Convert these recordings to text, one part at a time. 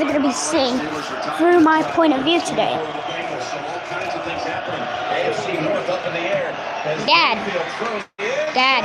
going to be seeing through my point of view today. Dad. Okay.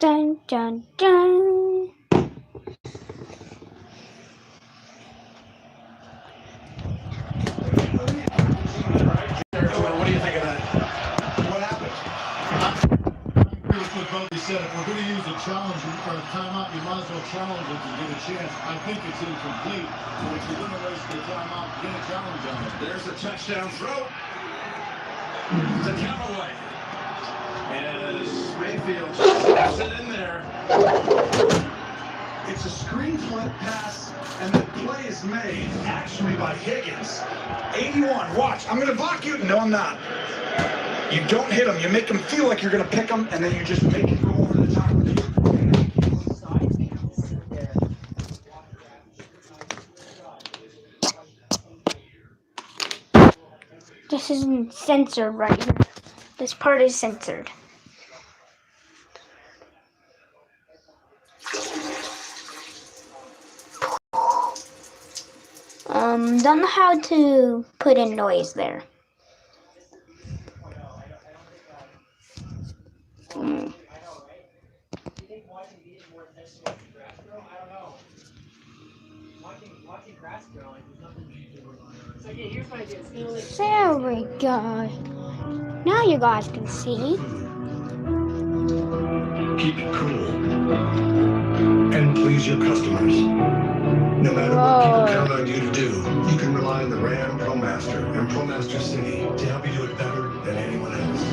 Dun dun dun. What do you think of that? What happened? What Bodie said, if we're going to use a challenge or a timeout, you might as well challenge it to get a chance. I think it's incomplete. So if you're going to waste the timeout, get a challenge on it. There's a touchdown throw. It's a count away. And Mayfield steps it in there. It's a screen flip pass, and the play is made actually by Higgins. 81, watch. I'm going to block you. No, I'm not. You don't hit him. You make him feel like you're going to pick him, and then you just make him go over the top of you. This isn't censored right here. This part is censored. Don't know how to put in noise there. There we go. Now you guys can see. Keep it cool. And please your customers. No matter what people count on you to do, you can rely on the Ram ProMaster and ProMaster City to help you do it better than anyone else.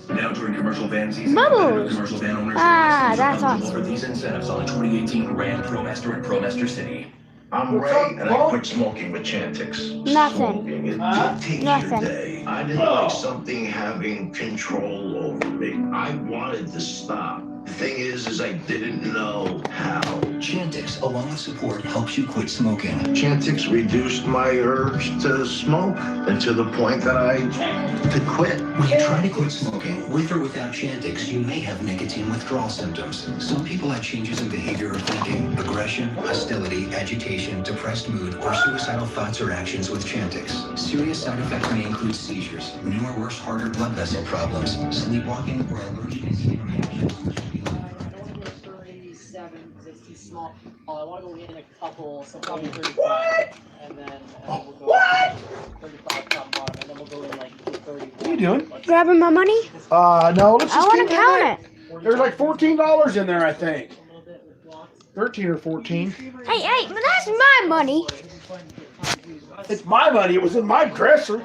Now during commercial van season, Bubbles. commercial van owners That's awesome. for these incentives on the 2018 Ram ProMaster and ProMaster City. I'm Ray, and I quit smoking with Chantix. Nothing. Smoking, it dictates Nothing. your day. I didn't like something having control over me. I wanted to stop. The thing is I didn't know how. Chantix, along with support, helps you quit smoking. Chantix reduced my urge to smoke, and to the point that I could quit. When you try to quit smoking, with or without Chantix, you may have nicotine withdrawal symptoms. Some people have changes in behavior or thinking, aggression, hostility, agitation, depressed mood, or suicidal thoughts or actions with Chantix. Serious side effects may include seizures, new or worse harder blood vessel problems, sleepwalking, or allergic and skin reactions. It's too small. I want to go in a couple, so probably 35, and then we'll go 35 top and bottom, and then we'll go in like 30. What are you doing? Grabbing my money? No, let's I just want keep to count it. There's like $14 in there, I think. 13 or 14. Hey, but that's my money. It's my money. It was in my dresser.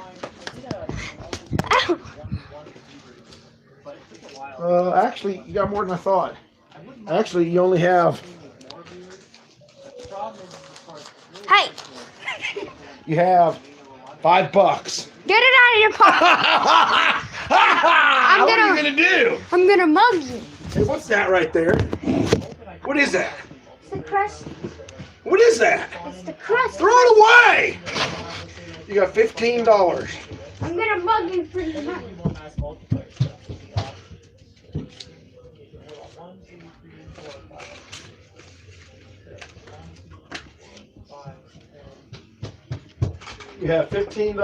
Actually, you got more than I thought. Actually, you only have. Hey, You have $5. get it out of your pocket. What are you gonna do? I'm gonna mug you. Hey, what's that right there? What is that? It's the crust. What is that? It's the crust. Throw it away! You got $15. I'm gonna mug you for the money. You have $15.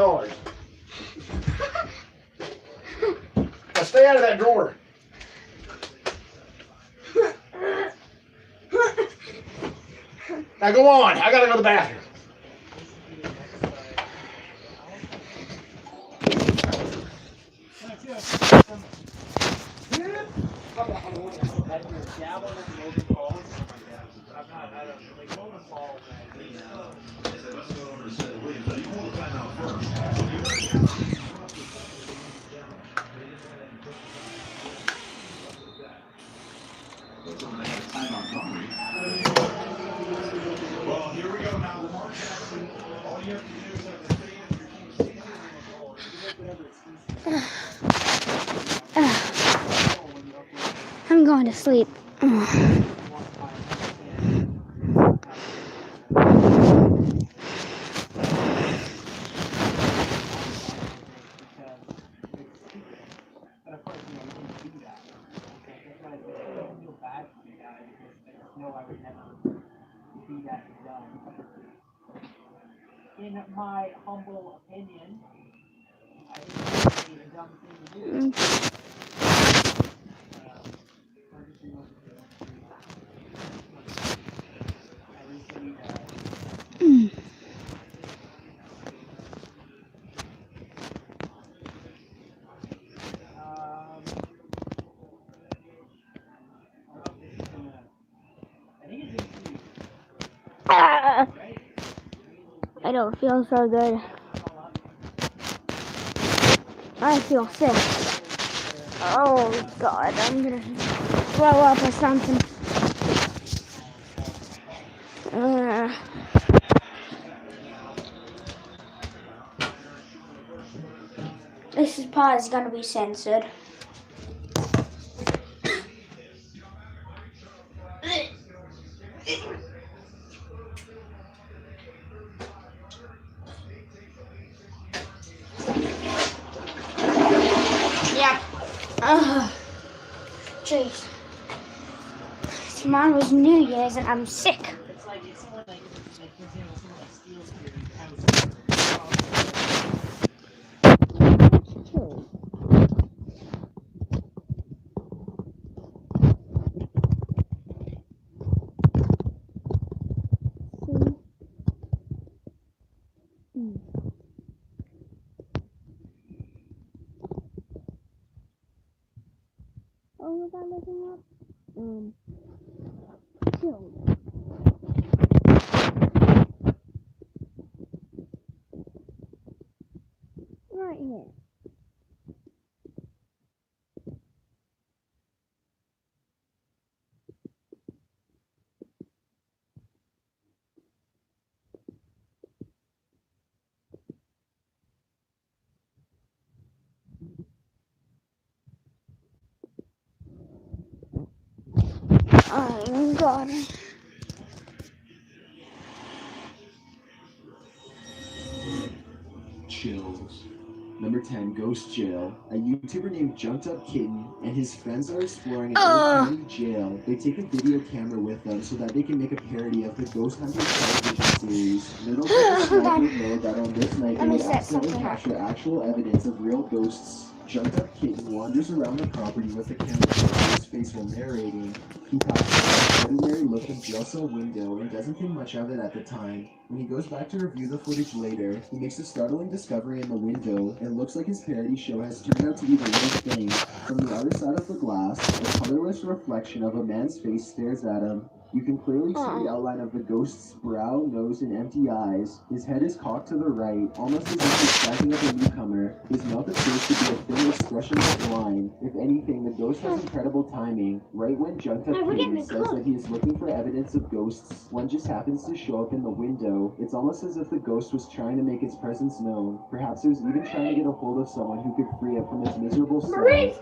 Now stay out of that drawer. Now go on. I gotta go to the bathroom. Well, here we go now. All you have to do is have to stay in your team. I'm going to sleep. In my humble opinion, I think it's a dumb thing to do. I don't feel so good. I feel sick. Oh God, I'm gonna throw up or something. This part is gonna be censored. Yep. Jeez. Tomorrow is New Year's and I'm sick. It's like if someone like for example, someone like steals your house. Oh, was I looking up? Killed. Right here. Oh God. Chills. Number 10, Ghost Jail. A YouTuber named Junked Up Kitten and his friends are exploring an old county jail. They take a video camera with them so that they can make a parody of the Ghost Hunter television series. Little did the sniper know that on this night they would accidentally capture actual evidence of real ghosts. Junked Up Kitten wanders around the property with the camera to his face while narrating. He passes by an ordinary looking jail cell window and doesn't think much of it at the time. When he goes back to review the footage later, he makes a startling discovery in the window. It looks like his parody show has turned out to be the real thing. From the other side of the glass, a colorless reflection of a man's face stares at him. You can clearly see the outline of the ghost's brow, nose, and empty eyes. His head is cocked to the right, almost as if he's sizing up a newcomer. His mouth appears to be a thin, expressionless line. If anything, the ghost has incredible timing. Right when Junked Up Kid says that he is looking for evidence of ghosts, one just happens to show up in the window. It's almost as if the ghost was trying to make its presence known. Perhaps it was even trying to get a hold of someone who could free it from its miserable cell.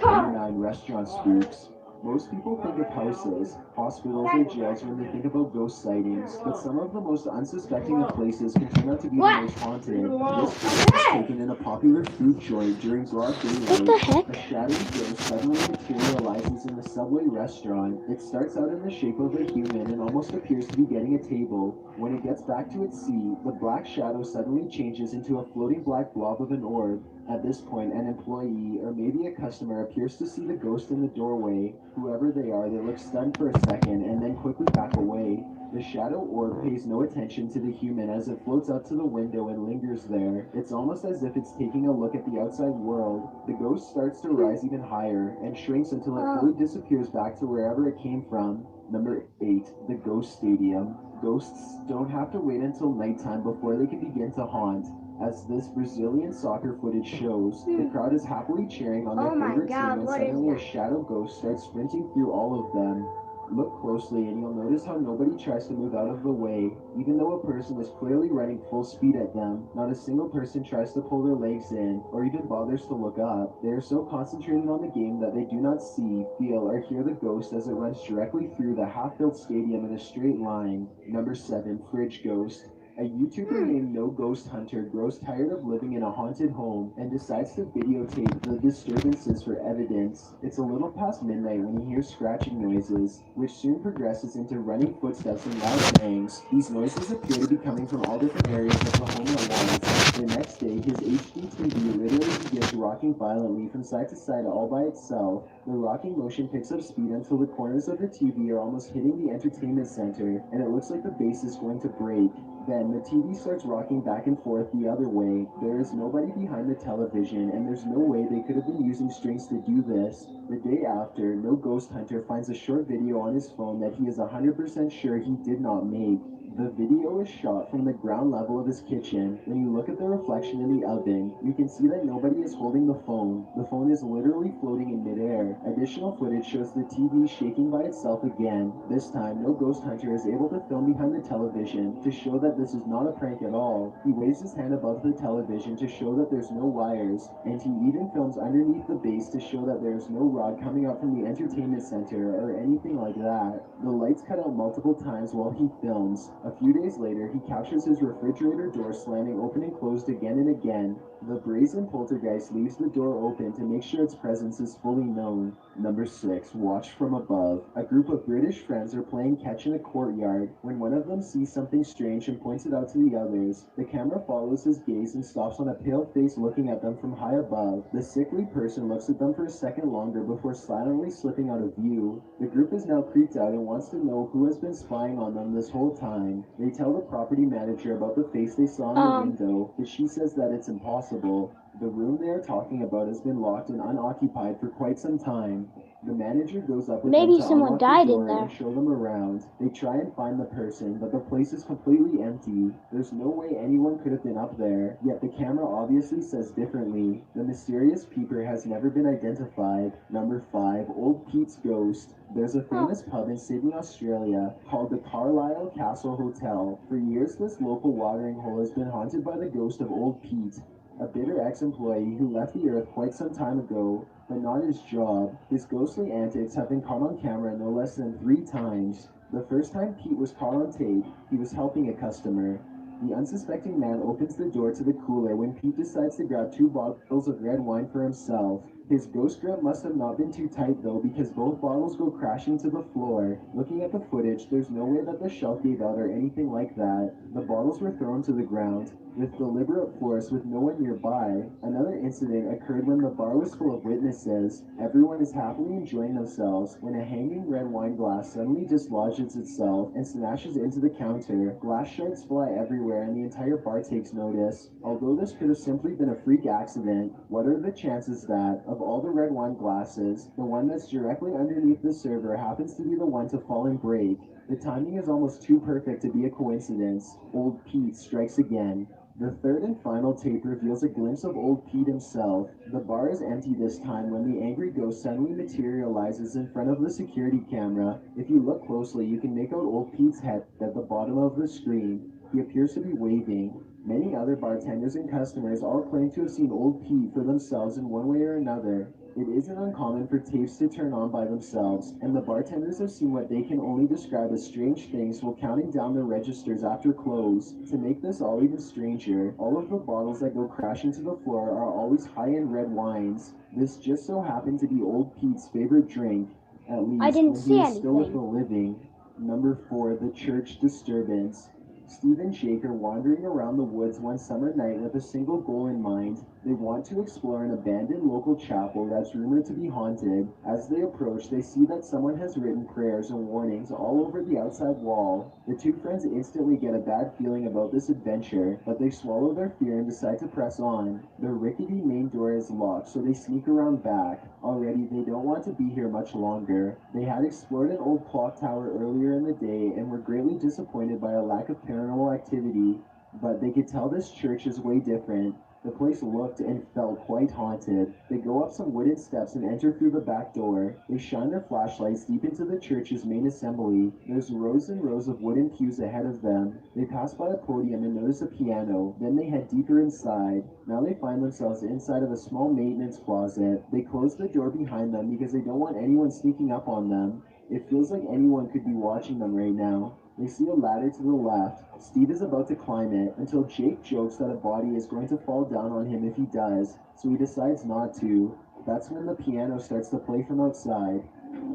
Number 9, restaurant spooks. Most people think of houses, hospitals, or jails when they think about ghost sightings, but some of the most unsuspecting of places can turn out to be the most haunted. This picture was taken in a popular food joint during broad daylight. What the heck? A shadowy ghost suddenly materializes in the subway restaurant. It starts out in the shape of a human and almost appears to be getting a table. When it gets back to its seat, the black shadow suddenly changes into a floating black blob of an orb. At this point, an employee, or maybe a customer, appears to see the ghost in the doorway. Whoever they are, they look stunned for a second and then quickly back away. The shadow orb pays no attention to the human as it floats up to the window and lingers there. It's almost as if it's taking a look at the outside world. The ghost starts to rise even higher and shrinks until it fully disappears back to wherever it came from. Number 8, the Ghost Stadium. Ghosts don't have to wait until nighttime before they can begin to haunt. As this Brazilian soccer footage shows, the crowd is happily cheering on their favorite team when suddenly a shadow ghost starts sprinting through all of them. Look closely and you'll notice how nobody tries to move out of the way. Even though a person is clearly running full speed at them, not a single person tries to pull their legs in or even bothers to look up. They are so concentrated on the game that they do not see, feel, or hear the ghost as it runs directly through the half-built stadium in a straight line. Number 7, Fridge Ghost. A YouTuber named No Ghost Hunter grows tired of living in a haunted home and decides to videotape the disturbances for evidence. It's a little past midnight when he hears scratching noises, which soon progresses into running footsteps and loud bangs. These noises appear to be coming from all different areas of the home at once. The next day, his HD TV literally begins rocking violently from side to side all by itself. The rocking motion picks up speed until the corners of the TV are almost hitting the entertainment center, and it looks like the base is going to break. Then the TV starts rocking back and forth the other way. There is nobody behind the television, and there's no way they could have been using strings to do this. The day after, No Ghost Hunter finds a short video on his phone that he is 100% sure he did not make. The video is shot from the ground level of his kitchen. When you look at the reflection in the oven, you can see that nobody is holding the phone. The phone is literally floating in midair. Additional footage shows the TV shaking by itself again. This time, No Ghost Hunter is able to film behind the television to show that this is not a prank at all. He waves his hand above the television to show that there's no wires, and he even films underneath the base to show that there is no rod coming out from the entertainment center or anything like that. The lights cut out multiple times while he films. A few days later, he captures his refrigerator door slamming open and closed again and again. The brazen poltergeist leaves the door open to make sure its presence is fully known. Number 6, Watch from Above. A group of British friends are playing catch in a courtyard when one of them sees something strange and points it out to the others. The camera follows his gaze and stops on a pale face looking at them from high above. The sickly person looks at them for a second longer before silently slipping out of view. The group is now creeped out and wants to know who has been spying on them this whole time. They tell the property manager about the face they saw in the window, but she says that it's impossible. The room they are talking about has been locked and unoccupied for quite some time. The manager goes up with them to someone unlock died the in door there. and show them around. They try and find the person, but the place is completely empty. There's no way anyone could have been up there, yet the camera obviously says differently. The mysterious peeper has never been identified. Number 5, Old Pete's Ghost. There's a famous pub in Sydney, Australia, called the Carlisle Castle Hotel. For years, this local watering hole has been haunted by the ghost of Old Pete, a bitter ex-employee who left the earth quite some time ago, but not his job. His ghostly antics have been caught on camera no less than 3 times. The first time Pete was caught on tape, he was helping a customer. The unsuspecting man opens the door to the cooler when Pete decides to grab 2 bottles of red wine for himself. His ghost grip must have not been too tight though, because both bottles go crashing to the floor. Looking at the footage, there's no way that the shelf gave out or anything like that. The bottles were thrown to the ground with deliberate force with no one nearby. Another incident occurred when the bar was full of witnesses. Everyone is happily enjoying themselves when a hanging red wine glass suddenly dislodges itself and smashes into the counter. Glass shards fly everywhere and the entire bar takes notice. Although this could have simply been a freak accident, what are the chances that, of all the red wine glasses, the one that's directly underneath the server happens to be the one to fall and break? The timing is almost too perfect to be a coincidence. Old Pete strikes again. The third and final tape reveals a glimpse of old Pete himself. The bar is empty this time when the angry ghost suddenly materializes in front of the security camera. If you look closely, you can make out old Pete's head at the bottom of the screen. He appears to be waving. Many other bartenders and customers all claim to have seen old Pete for themselves in one way or another. It isn't uncommon for tapes to turn on by themselves, and the bartenders have seen what they can only describe as strange things while counting down their registers after close. To make this all even stranger, all of the bottles that go crashing to the floor are always high-end red wines. This just so happened to be old Pete's favorite drink, at least I didn't when see he was still with the anything. living. Number 4, the church disturbance. Steve and Jake are wandering around the woods one summer night with a single goal in mind. They want to explore an abandoned local chapel that's rumored to be haunted. As they approach, they see that someone has written prayers and warnings all over the outside wall. The two friends instantly get a bad feeling about this adventure, but they swallow their fear and decide to press on. The rickety main door is locked, so they sneak around back. Already, they don't want to be here much longer. They had explored an old clock tower earlier in the day and were greatly disappointed by a lack of paranormal activity, but they could tell this church is way different. The place looked and felt quite haunted. They go up some wooden steps and enter through the back door. They shine their flashlights deep into the church's main assembly. There's rows and rows of wooden pews ahead of them. They pass by a podium and notice a piano. Then they head deeper inside. Now they find themselves inside of a small maintenance closet. They close the door behind them because they don't want anyone sneaking up on them. It feels like anyone could be watching them right now. They see a ladder to the left. Steve is about to climb it until Jake jokes that a body is going to fall down on him if he does, so he decides not to. That's when the piano starts to play from outside.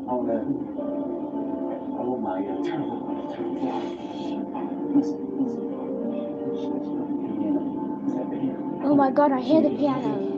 Oh my Oh my god, I hear the piano.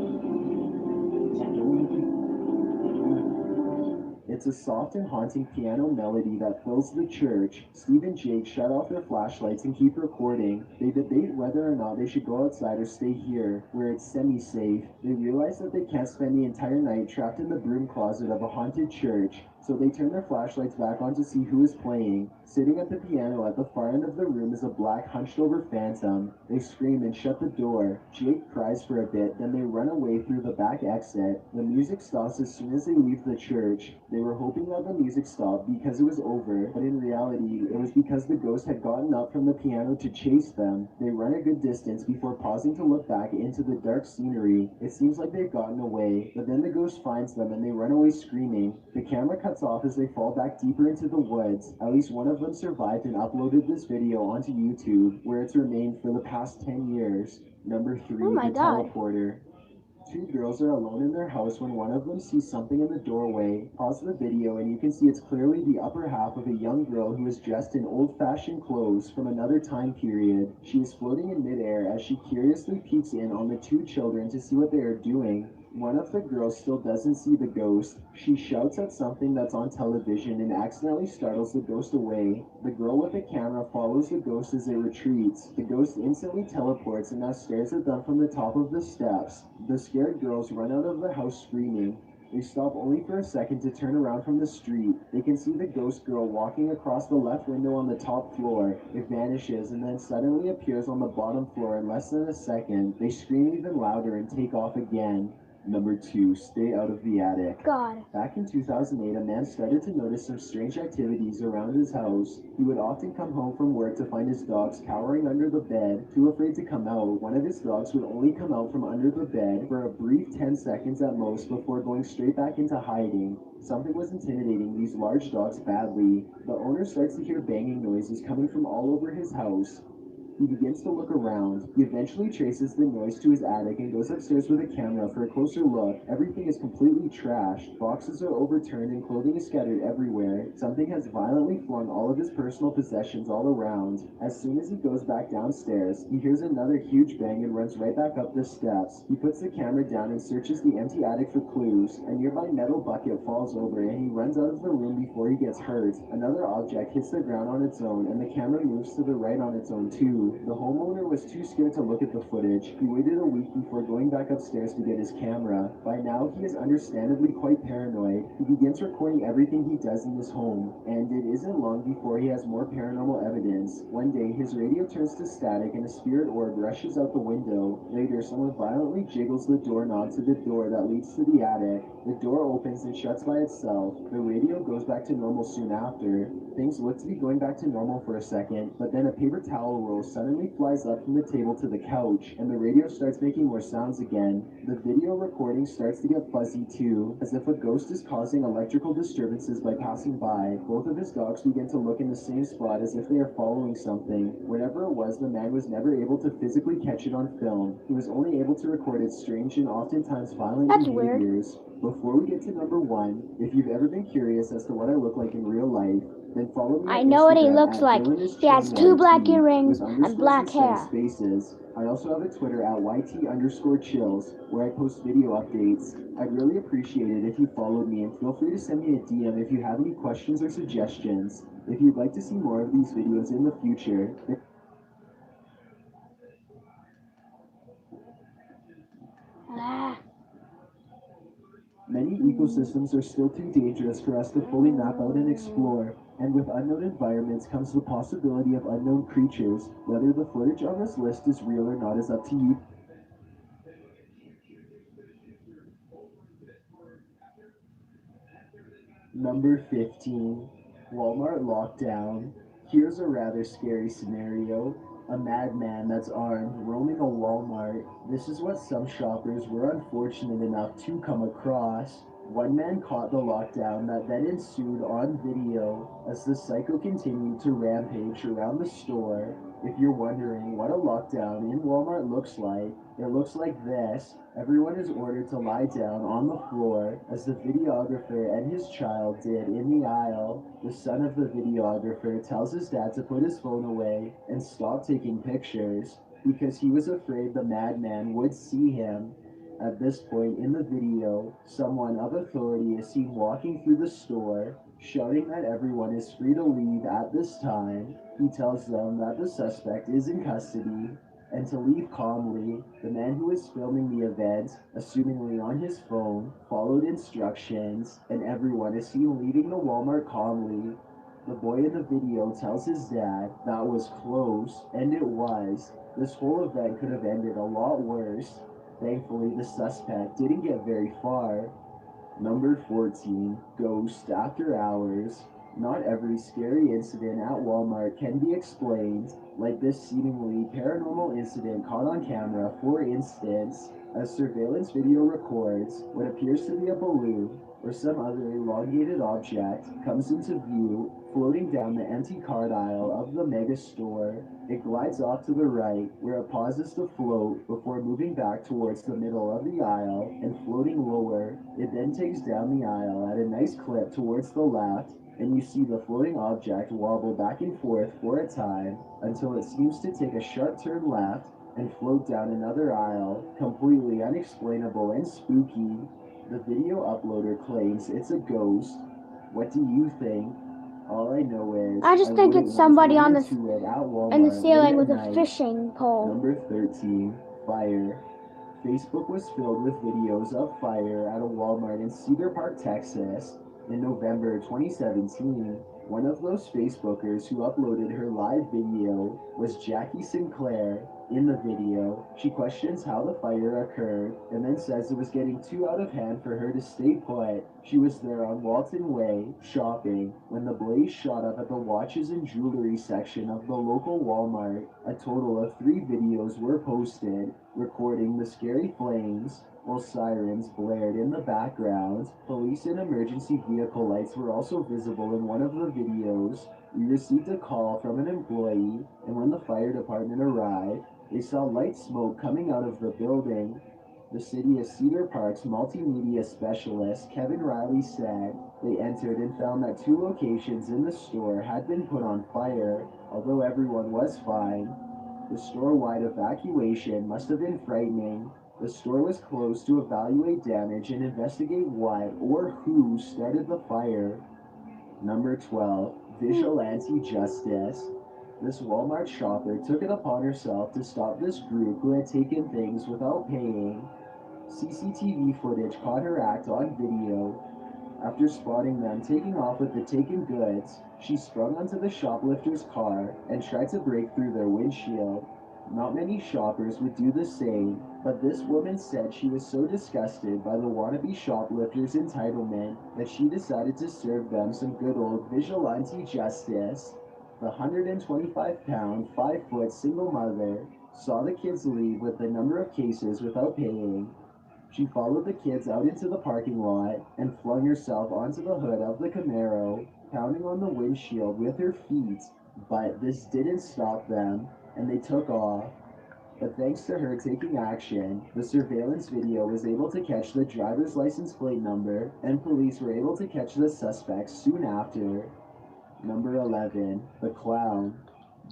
It's a soft and haunting piano melody that fills the church. Steve and Jake shut off their flashlights and keep recording. They debate whether or not they should go outside or stay here, where it's semi-safe. They realize that they can't spend the entire night trapped in the broom closet of a haunted church, so they turn their flashlights back on to see who is playing. Sitting at the piano at the far end of the room is a black, hunched-over phantom. They scream and shut the door. Jake cries for a bit, then they run away through the back exit. The music stops as soon as they leave the church. They were hoping that the music stopped because it was over, but in reality, it was because the ghost had gotten up from the piano to chase them. They run a good distance before pausing to look back into the dark scenery. It seems like they've gotten away, but then the ghost finds them and they run away screaming. The camera cuts off as they fall back deeper into the woods. At least one of them survived and uploaded this video onto YouTube, where it's remained for the past 10 years. Number 3, Oh my the god. teleporter. Two girls are alone in their house when one of them sees something in the doorway. Pause the video and you can see it's clearly the upper half of a young girl who is dressed in old-fashioned clothes from another time period. She is floating in midair as she curiously peeks in on the two children to see what they are doing. One of the girls still doesn't see the ghost. She shouts at something that's on television and accidentally startles the ghost away. The girl with the camera follows the ghost as it retreats. The ghost instantly teleports and now stares at them from the top of the steps. The scared girls run out of the house screaming. They stop only for a second to turn around from the street. They can see the ghost girl walking across the left window on the top floor. It vanishes and then suddenly appears on the bottom floor in less than a second. They scream even louder and take off again. Number 2, stay out of the attic. God. Back in 2008, a man started to notice some strange activities around his house. He would often come home from work to find his dogs cowering under the bed, too afraid to come out. One of his dogs would only come out from under the bed for a brief 10 seconds at most before going straight back into hiding. Something was intimidating these large dogs badly. The owner starts to hear banging noises coming from all over his house. He begins to look around. He eventually traces the noise to his attic and goes upstairs with a camera for a closer look. Everything is completely trashed. Boxes are overturned and clothing is scattered everywhere. Something has violently flung all of his personal possessions all around. As soon as he goes back downstairs, he hears another huge bang and runs right back up the steps. He puts the camera down and searches the empty attic for clues. A nearby metal bucket falls over and he runs out of the room before he gets hurt. Another object hits the ground on its own and the camera moves to the right on its own too. 2, the homeowner was too scared to look at the footage. He waited a week before going back upstairs to get his camera. By now, he is understandably quite paranoid. He begins recording everything he does in his home, and it isn't long before he has more paranormal evidence. One day, his radio turns to static and a spirit orb rushes out the window. Later, someone violently jiggles the doorknob to the door that leads to the attic. The door opens and shuts by itself. The radio goes back to normal soon after. Things look to be going back to normal for a second, but then a paper towel roll suddenly flies up from the table to the couch, and the radio starts making more sounds again. The video recording starts to get fuzzy too, as if a ghost is causing electrical disturbances by passing by. Both of his dogs begin to look in the same spot as if they are following something. Whatever it was, the man was never able to physically catch it on film. He was only able to record its strange and oftentimes violent That's weird. behaviors. Before we get to number 1, if you've ever been curious as to what I look like in real life, then follow me I on know what he Instagram looks at like. Villainous He has Chin 2 black YT earrings with and underscores black instead of hair. spaces. I also have a Twitter at YT_chills where I post video updates. I'd really appreciate it if you followed me, and feel free to send me a DM if you have any questions or suggestions. If you'd like to see more of these videos in the future, then Ah. many ecosystems are still too dangerous for us to fully map out and explore, and with unknown environments comes the possibility of unknown creatures. Whether the footage on this list is real or not is up to you. Number 15, Walmart lockdown. Here's a rather scary scenario. A madman that's armed roaming a Walmart. This is what some shoppers were unfortunate enough to come across. One man caught the lockdown that then ensued on video as the psycho continued to rampage around the store. If you're wondering what a lockdown in Walmart looks like, it looks like this. Everyone is ordered to lie down on the floor as the videographer and his child did in the aisle. The son of the videographer tells his dad to put his phone away and stop taking pictures because he was afraid the madman would see him. At this point in the video, someone of authority is seen walking through the store, shouting that everyone is free to leave at this time. He tells them that the suspect is in custody and to leave calmly. The man who is filming the event, assumingly on his phone, followed instructions, and everyone is seen leaving the Walmart calmly. The boy in the video tells his dad that was close, and it was. This whole event could have ended a lot worse. Thankfully, the suspect didn't get very far. Number 14, Ghost After Hours. Not every scary incident at Walmart can be explained, like this seemingly paranormal incident caught on camera. For instance, a surveillance video records what appears to be a balloon or some other elongated object comes into view floating down the empty card aisle of the mega store. It glides off to the right, where it pauses to float before moving back towards the middle of the aisle and floating lower. It then takes down the aisle at a nice clip towards the left, and you see the floating object wobble back and forth for a time until it seems to take a sharp turn left and float down another aisle, completely unexplainable and spooky. The video uploader claims it's a ghost. What do you think? All I know is I just think it's somebody on the in the ceiling with a fishing pole. Number 13, fire. Facebook was filled with videos of fire at a Walmart in Cedar Park, Texas. In November 2017, one of those Facebookers who uploaded her live video was Jackie Sinclair. In the video, she questions how the fire occurred and then says it was getting too out of hand for her to stay put. She was there on Walton Way, shopping, when the blaze shot up at the watches and jewelry section of the local Walmart. A total of 3 videos were posted, recording the scary flames, while sirens blared in the background. Police and emergency vehicle lights were also visible in one of the videos. We received a call from an employee, and when the fire department arrived, they saw light smoke coming out of the building. The City of Cedar Park's multimedia specialist, Kevin Riley, said they entered and found that 2 locations in the store had been put on fire, although everyone was fine. The store-wide evacuation must have been frightening. The store was closed to evaluate damage and investigate what or who started the fire. Number 12, Vigilante Justice. This Walmart shopper took it upon herself to stop this group who had taken things without paying. CCTV footage caught her act on video. After spotting them taking off with the taken goods, she sprung onto the shoplifter's car and tried to break through their windshield. Not many shoppers would do the same, but this woman said she was so disgusted by the wannabe shoplifters' entitlement that she decided to serve them some good old vigilante justice. The 125-pound, 5-foot single mother saw the kids leave with a number of cases without paying. She followed the kids out into the parking lot and flung herself onto the hood of the Camaro, pounding on the windshield with her feet, but this didn't stop them, and they took off. But thanks to her taking action, the surveillance video was able to catch the driver's license plate number, and police were able to catch the suspects soon after. Number 11, the clown.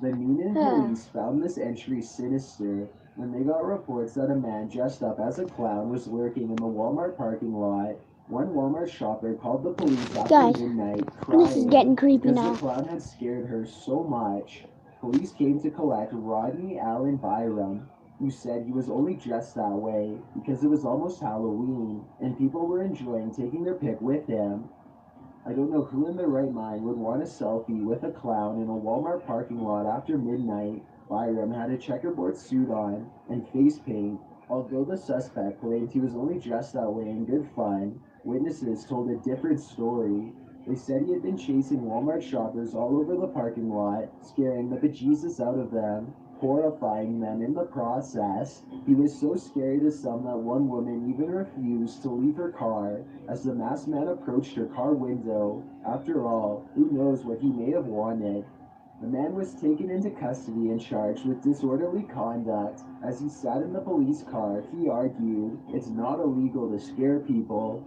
The Noonan police found this entry sinister when they got reports that a man dressed up as a clown was lurking in the Walmart parking lot. One Walmart shopper called the police after midnight, crying this is getting creepy because now. the clown had scared her so much. Police came to collect Rodney Allen Byram, who said he was only dressed that way because it was almost Halloween and people were enjoying taking their pic with him. I don't know who in their right mind would want a selfie with a clown in a Walmart parking lot after midnight. Byram had a checkerboard suit on and face paint. Although the suspect claimed he was only dressed that way in good fun, witnesses told a different story. They said he had been chasing Walmart shoppers all over the parking lot, scaring the bejesus out of them, horrifying them in the process. He was so scary to some that one woman even refused to leave her car as the masked man approached her car window. After all, who knows what he may have wanted? The man was taken into custody and charged with disorderly conduct. As he sat in the police car, he argued, "It's not illegal to scare people."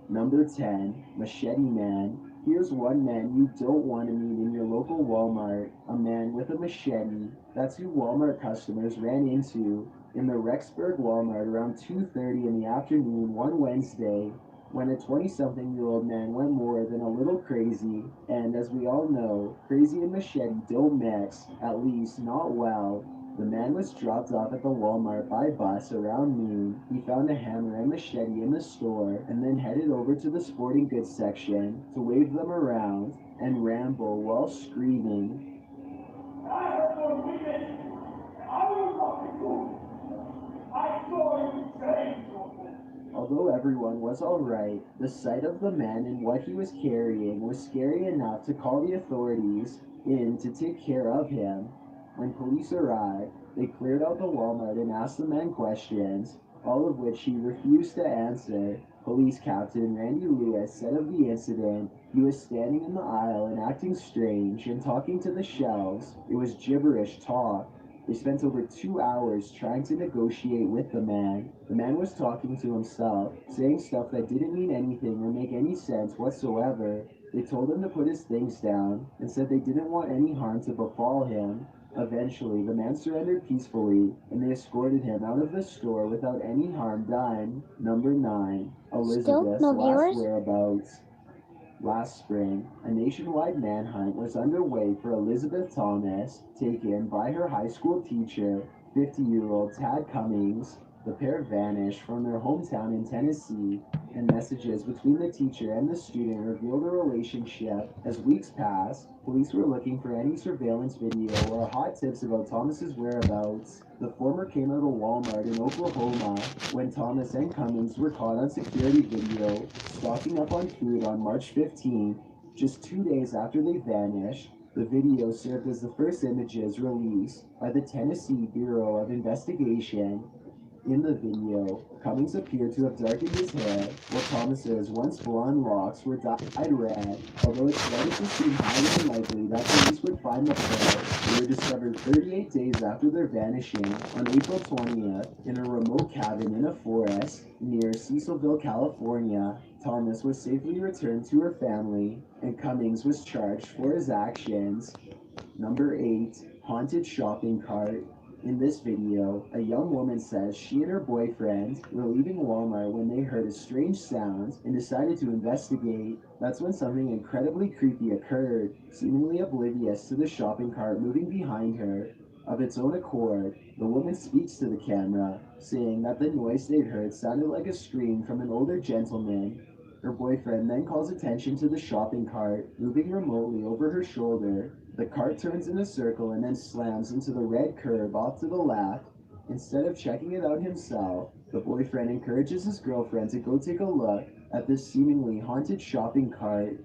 Number 10, Machete Man. Here's one man you don't want to meet in your local Walmart. A man with a machete. That's who Walmart customers ran into in the Rexburg Walmart around 2:30 in the afternoon one Wednesday, when a 20-something-year-old man went more than a little crazy. And as we all know, crazy and machete don't mix, at least not well. The man was dropped off at the Walmart by bus around noon. He found a hammer and machete in the store and then headed over to the sporting goods section to wave them around and ramble while screaming. I heard those women. I was talking to them. I saw you saying something. Although everyone was alright, the sight of the man and what he was carrying was scary enough to call the authorities in to take care of him. When police arrived, they cleared out the Walmart and asked the man questions, all of which he refused to answer. Police Captain Randy Lewis said of the incident, he was standing in the aisle and acting strange and talking to the shelves. It was gibberish talk. They spent over 2 hours trying to negotiate with the man. The man was talking to himself, saying stuff that didn't mean anything or make any sense whatsoever. They told him to put his things down and said they didn't want any harm to befall him. Eventually, the man surrendered peacefully, and they escorted him out of the store without any harm done. Number 9, Elizabeth's no last viewers? whereabouts. Last spring, a nationwide manhunt was underway for Elizabeth Thomas, taken by her high school teacher, 50-year-old Tad Cummings. The pair vanished from their hometown in Tennessee, and messages between the teacher and the student revealed a relationship. As weeks passed, police were looking for any surveillance video or hot tips about Thomas's whereabouts. The former came out of Walmart in Oklahoma when Thomas and Cummings were caught on security video stocking up on food on March 15th, just 2 days after they vanished. The video served as the first images released by the Tennessee Bureau of Investigation. In the video, Cummings appeared to have darkened his hair, while Thomas's once blonde locks were dyed red. Although it started to seem highly unlikely that police would find the pair, they were discovered 38 days after their vanishing on April 20th in a remote cabin in a forest near Cecilville, California. Thomas was safely returned to her family, and Cummings was charged for his actions. Number 8, Haunted Shopping Cart. In this video, a young woman says she and her boyfriend were leaving Walmart when they heard a strange sound and decided to investigate. That's when something incredibly creepy occurred, seemingly oblivious to the shopping cart moving behind her. Of its own accord, the woman speaks to the camera, saying that the noise they'd heard sounded like a scream from an older gentleman. Her boyfriend then calls attention to the shopping cart, moving remotely over her shoulder. The cart turns in a circle and then slams into the red curb off to the left. Instead of checking it out himself, the boyfriend encourages his girlfriend to go take a look at this seemingly haunted shopping cart.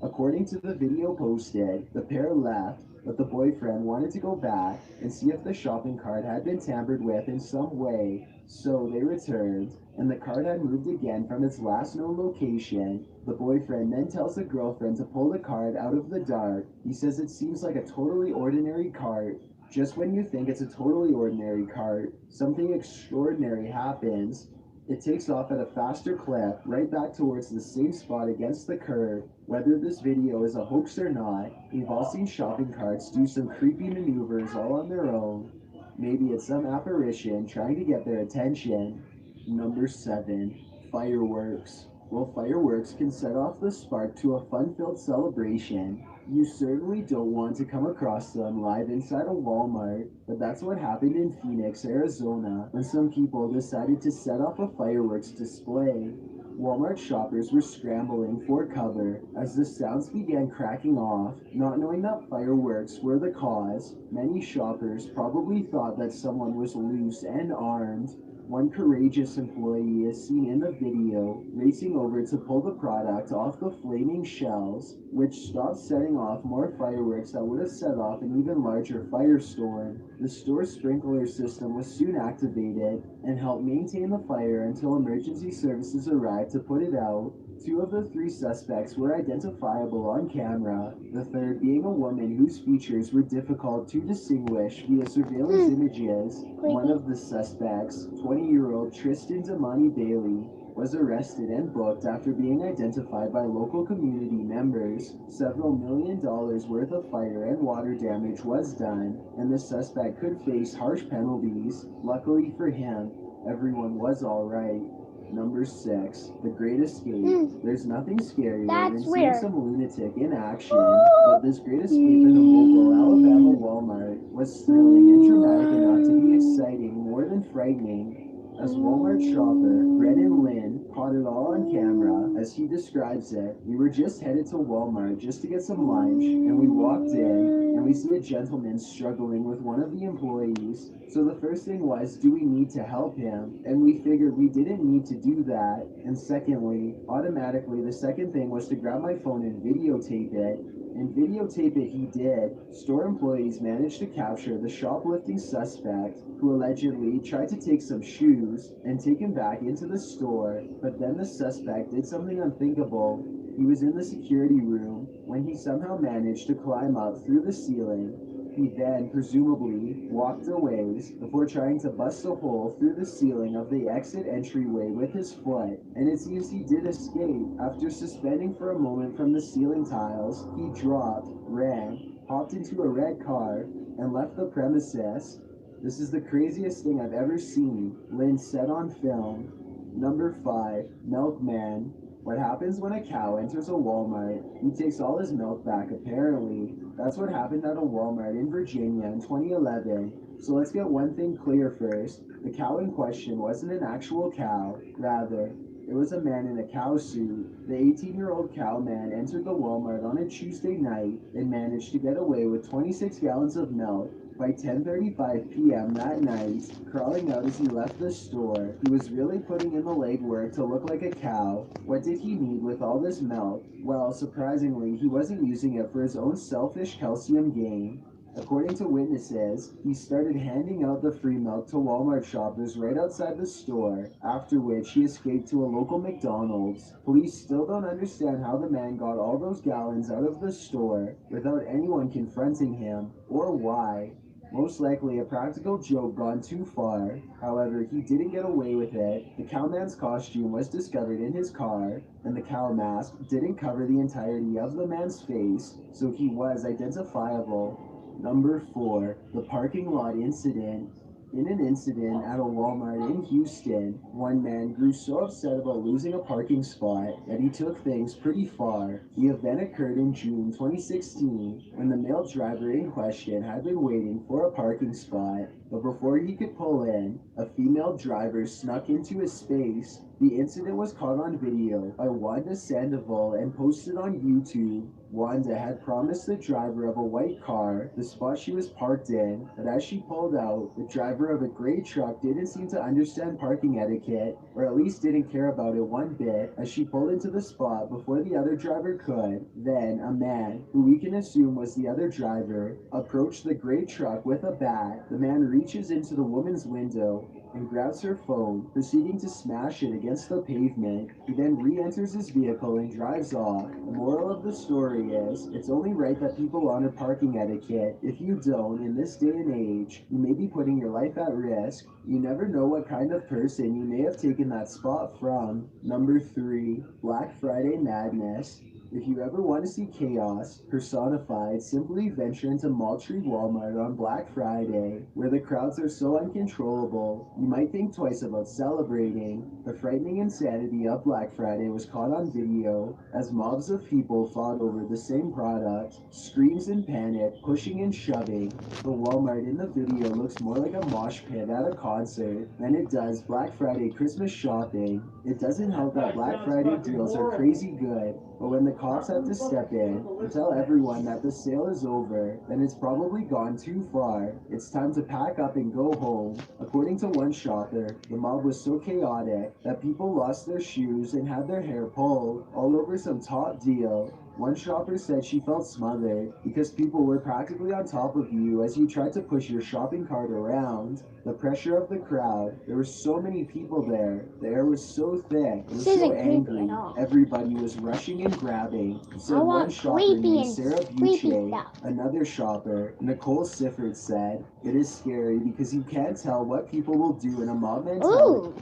According to the video posted, the pair left, but the boyfriend wanted to go back and see if the shopping cart had been tampered with in some way. So they returned, and the cart had moved again from its last known location. The boyfriend then tells the girlfriend to pull the cart out of the dark. He says it seems like a totally ordinary cart. Just when you think it's a totally ordinary cart, something extraordinary happens. It takes off at a faster clip, right back towards the same spot against the curb. Whether this video is a hoax or not, we've all seen shopping carts do some creepy maneuvers all on their own. Maybe it's some apparition trying to get their attention. Number 7. Fireworks. Well, fireworks can set off the spark to a fun-filled celebration. You certainly don't want to come across them live inside a Walmart, but that's what happened in Phoenix, Arizona, when some people decided to set off a fireworks display. Walmart shoppers were scrambling for cover as the sounds began cracking off. Not knowing that fireworks were the cause, many shoppers probably thought that someone was loose and armed. One courageous employee is seen in the video racing over to pull the product off the flaming shells, which stopped setting off more fireworks that would have set off an even larger firestorm. The store's sprinkler system was soon activated and helped maintain the fire until emergency services arrived to put it out. 2 of the 3 suspects were identifiable on camera, the third being a woman whose features were difficult to distinguish via surveillance images. One of the suspects, 20-year-old Tristan Damani Bailey, was arrested and booked after being identified by local community members. Several $1 million worth of fire and water damage was done, and the suspect could face harsh penalties. Luckily for him, everyone was alright. Number 6. The Great Escape. There's nothing scarier than seeing some lunatic in action, but this great escape in a local Alabama Walmart was thrilling and dramatic enough to be exciting more than frightening. As Walmart shopper Brennan Lynn caught it all on camera, as he describes it, we were just headed to Walmart just to get some lunch, and we walked in, and we see a gentleman struggling with one of the employees. So the first thing was, do we need to help him? And we figured we didn't need to do that. And secondly, automatically, the second thing was to grab my phone and videotape it. And videotape it he did. Store employees managed to capture the shoplifting suspect, who allegedly tried to take some shoes and take him back into the store. But then the suspect did something unthinkable. He was in the security room when he somehow managed to climb up through the ceiling. He then, presumably, walked a ways before trying to bust a hole through the ceiling of the exit entryway with his foot, and it seems he did escape. After suspending for a moment from the ceiling tiles, he dropped, ran, hopped into a red car, and left the premises. This is the craziest thing I've ever seen, Lynn said on film. Number 5. Milkman. What happens when a cow enters a Walmart? He takes all his milk back, apparently. That's what happened at a Walmart in Virginia in 2011. So let's get one thing clear first. The cow in question wasn't an actual cow. Rather, it was a man in a cow suit. The 18-year-old cowman entered the Walmart on a Tuesday night and managed to get away with 26 gallons of milk. By 10:35 p.m. that night, crawling out as he left the store, he was really putting in the legwork to look like a cow. What did he need with all this milk? Well, surprisingly, he wasn't using it for his own selfish calcium gain. According to witnesses, he started handing out the free milk to Walmart shoppers right outside the store, after which he escaped to a local McDonald's. Police still don't understand how the man got all those gallons out of the store without anyone confronting him, or why. Most likely a practical joke gone too far. However, he didn't get away with it. The cowman's costume was discovered in his car, and the cow mask didn't cover the entirety of the man's face, so he was identifiable. Number 4. The parking lot incident. In an incident at a Walmart in Houston, one man grew so upset about losing a parking spot that he took things pretty far. The event occurred in June 2016 when the male driver in question had been waiting for a parking spot, but before he could pull in, a female driver snuck into his space. The incident was caught on video by Wanda Sandoval and posted on YouTube. Wanda had promised the driver of a white car the spot she was parked in, but as she pulled out, the driver of a gray truck didn't seem to understand parking etiquette, or at least didn't care about it one bit, as she pulled into the spot before the other driver could. Then, a man, who we can assume was the other driver, approached the gray truck with a bat. The man reaches into the woman's window and grabs her phone, proceeding to smash it against the pavement. He then re-enters his vehicle and drives off. The moral of the story is, it's only right that people honor parking etiquette. If you don't, in this day and age, you may be putting your life at risk. You never know what kind of person you may have taken that spot from. Number 3, Black Friday Madness. If you ever want to see chaos personified, simply venture into Moultrie Walmart on Black Friday, where the crowds are so uncontrollable, you might think twice about celebrating. The frightening insanity of Black Friday was caught on video as mobs of people fought over the same product, screams in panic, pushing and shoving. The Walmart in the video looks more like a mosh pit at a concert than it does Black Friday Christmas shopping. It doesn't help that Black Friday deals are crazy good, but when the cops have to step in and tell everyone that the sale is over, then it's probably gone too far. It's time to pack up and go home. According to one shopper, the mob was so chaotic that people lost their shoes and had their hair pulled, all over some top deal. One shopper said she felt smothered because people were practically on top of you as you tried to push your shopping cart around. The pressure of the crowd, there were so many people there, the air was so thick, it was This so isn't creepy angry, at all. everybody was rushing and grabbing. Said I one want shopper creepy named and Sarah creepy Buche. stuff. Another shopper, Nicole Sifford, said, "It is scary because you can't tell what people will do in a mob mentality." Ooh.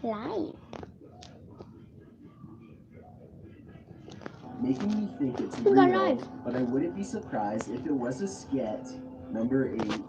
Live. Making me think it's We got real, live. but I wouldn't be surprised if it was a skit. Number 8.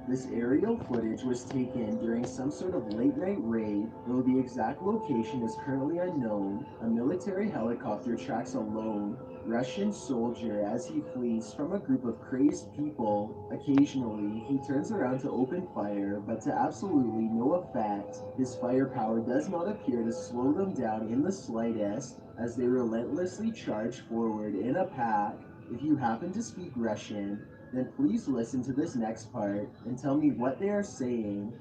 This aerial footage was taken during some sort of late-night raid, though the exact location is currently unknown. A military helicopter tracks a lone Russian soldier as he flees from a group of crazed people. Occasionally, he turns around to open fire, but to absolutely no effect. His firepower does not appear to slow them down in the slightest, as they relentlessly charge forward in a pack. If you happen to speak Russian, then please listen to this next part and tell me what they are saying.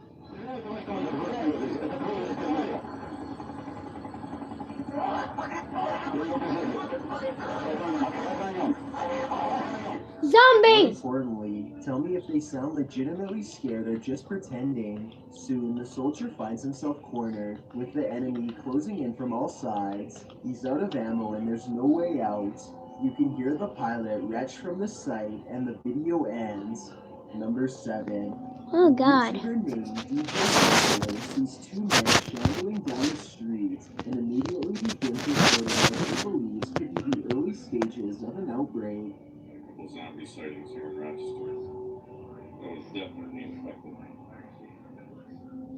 More Zombies! importantly, tell me if they sound legitimately scared or just pretending. Soon, the soldier finds himself cornered, with the enemy closing in from all sides. He's out of ammo and there's no way out. You can hear the pilot retch from the sight and the video ends. Number 7. Oh God. YouTuber named DJ Veiw sees 2 men shambling down the street and immediately begins recording what he believes could be the early stages of an outbreak. Zombie sightings here in Rochester. That was definitely infected.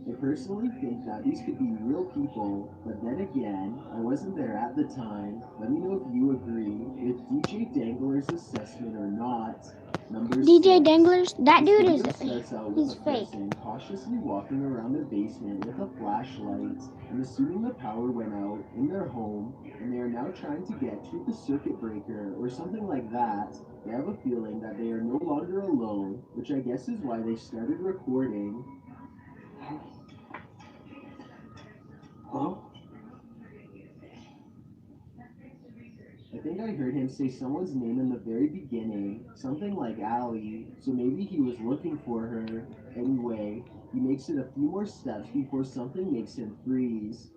I personally think that these could be real people, but then again, I wasn't there at the time. Let me know if you agree with DJ Dangler's assessment or not. Number DJ 6. Danglers? That This dude video is starts out he's with a fake. person cautiously walking around their basement with a flashlight. I'm assuming the power went out in their home, and they are now trying to get to the circuit breaker or something like that. They have a feeling that they are no longer alone, which I guess is why they started recording. Huh? I think I heard him say someone's name in the very beginning, something like Allie, so maybe he was looking for her. Anyway, he makes it a few more steps before something makes him freeze.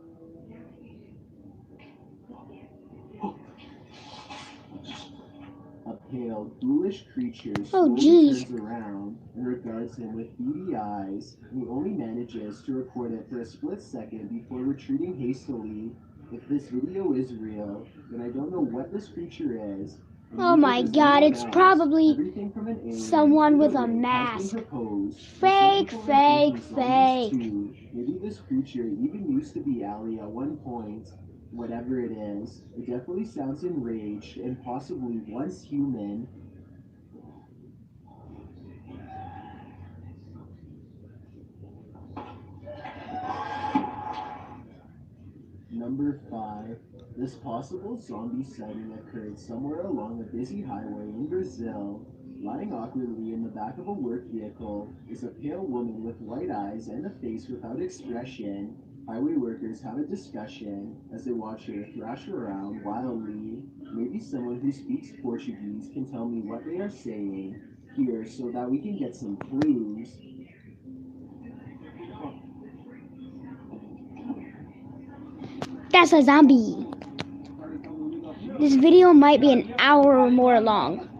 A pale, ghoulish creature slowly geez. turns around and regards him with beady eyes, and he only manages to record it for a split second before retreating hastily. If this video is real, then I don't know what this creature is, And Oh my neither does god, anyone it's else. probably Everything from an alien someone to with a has been mask. proposed, and some Fake, people are fake, thinking zombies fake. too. Maybe this creature even used to be Ali at one point. Whatever it is, it definitely sounds enraged and possibly once human. Number 5. This possible zombie sighting occurred somewhere along a busy highway in Brazil. Lying awkwardly in the back of a work vehicle is a pale woman with white eyes and a face without expression. Highway workers have a discussion as they watch her thrash around wildly. Maybe someone who speaks Portuguese can tell me what they are saying here so that we can get some clues. That's a zombie. This video might be an hour or more long.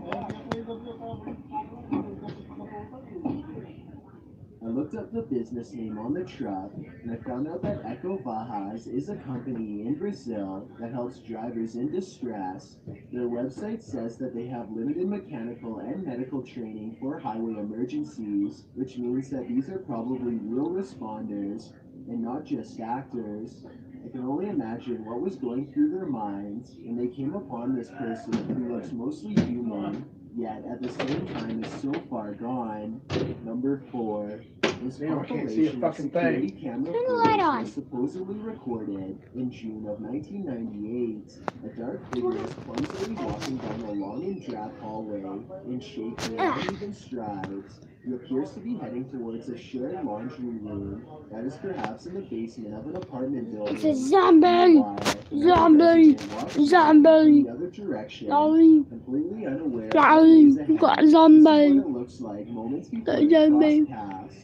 I looked up the business name on the truck, and I found out that Eco Bajas is a company in Brazil that helps drivers in distress. Their website says that they have limited mechanical and medical training for highway emergencies, which means that these are probably real responders and not just actors. I can only imagine what was going through their minds when they came upon this person who looks mostly human, yet at the same time is so far gone. Number 4. This Damn, I can't see a compilation of fucking security thing. camera Turn the light footage on. was supposedly recorded in June of 1998. A dark figure is clumsily walking down a long and drab hallway in shaky, uneven strides. He appears to be heading towards a shared laundry room that is perhaps in the basement of an apartment building. It's a zombie! Meanwhile, another Zombie! resident walks in Zombie! the other direction, Zombie! completely unaware of what Zombie! lays You got ahead. This is what zombie! it looks like moments before Got they cross zombie! paths.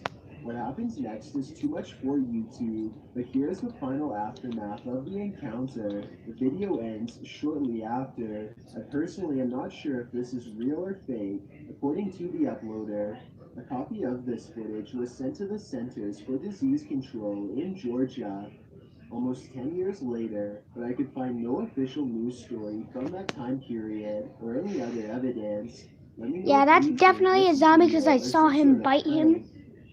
What happens next is too much for YouTube, but here's the final aftermath of the encounter. The video ends shortly after. I personally am not sure if this is real or fake. According to the uploader, a copy of this footage was sent to the Centers for Disease Control in Georgia almost 10 years later, but I could find no official news story from that time period or any other evidence. Let me know Yeah, if that's you think definitely this a is zombie real because I or saw some him sort of bite him. prank.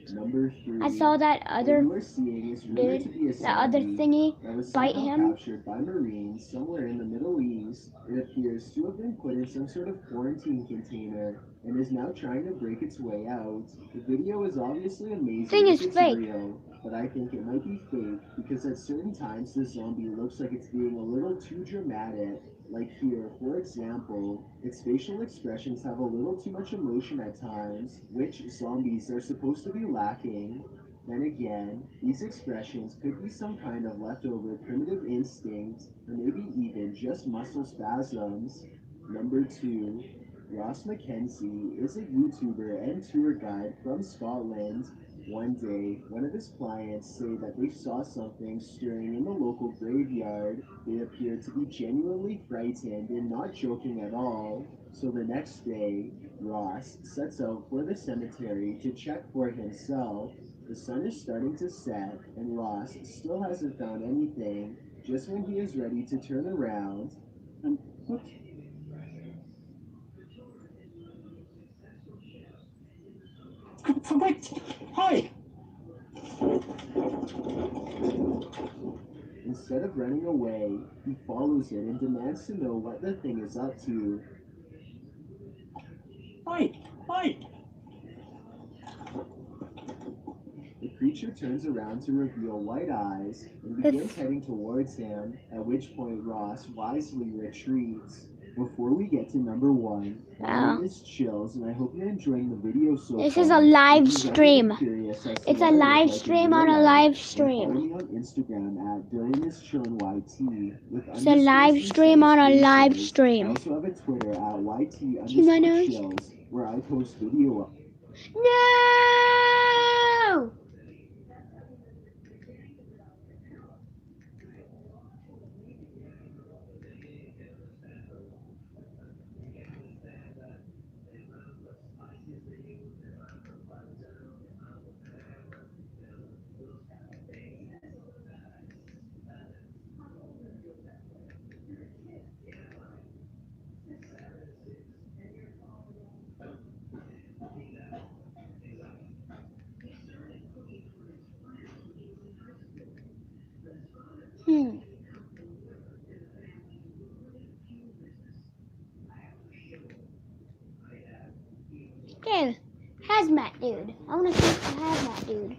Number 3. I saw that What other you are seeing is rumored to dude, be a that other zombie thingy, that was bite somehow him. captured by Marines somewhere in the Middle East. It appears to have been put in some sort of quarantine container and is now trying to break its way out. The video is obviously amazing Thing if is it's fake. real, but I think it might be fake because at certain times the zombie looks like it's being a little too dramatic. Like here, for example, its facial expressions have a little too much emotion at times, which zombies are supposed to be lacking. Then again, these expressions could be some kind of leftover primitive instinct, or maybe even just muscle spasms. Number 2. Ross Mackenzie is a YouTuber and tour guide from Scotland. One day, one of his clients say that they saw something stirring in the local graveyard. They appeared to be genuinely frightened and not joking at all. So the next day, Ross sets out for the cemetery to check for himself. The sun is starting to set, and Ross still hasn't found anything. Just when he is ready to turn around, whoops. Hi! Instead of running away, he follows it and demands to know what the thing is up to. Hi! Hi! The creature turns around to reveal white eyes and begins heading towards him, at which point Ross wisely retreats. Before we get to number 1, my name is Chills, and I hope you're enjoying the video so far. This is a live If you've ever stream. been curious as to It's what a I look live like in stream real on a life, live then stream. follow me on Instagram at DuringThisChillinYT with It's a live stream on a live stream. I also have a Twitter at YT See my nose? chills where I post video. No! Okay, hazmat dude. I want to see the hazmat dude.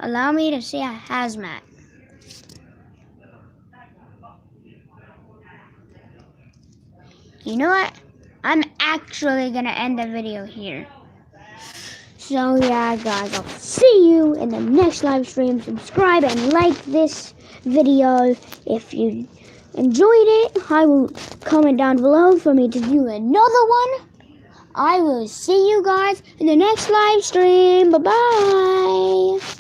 Allow me to see a hazmat. You know what? I'm actually gonna end the video here. So yeah, guys, I'll see you in the next live stream. Subscribe and like this video if you enjoyed it. I will comment down below for me to do another one. I will see you guys in the next live stream. Bye-bye.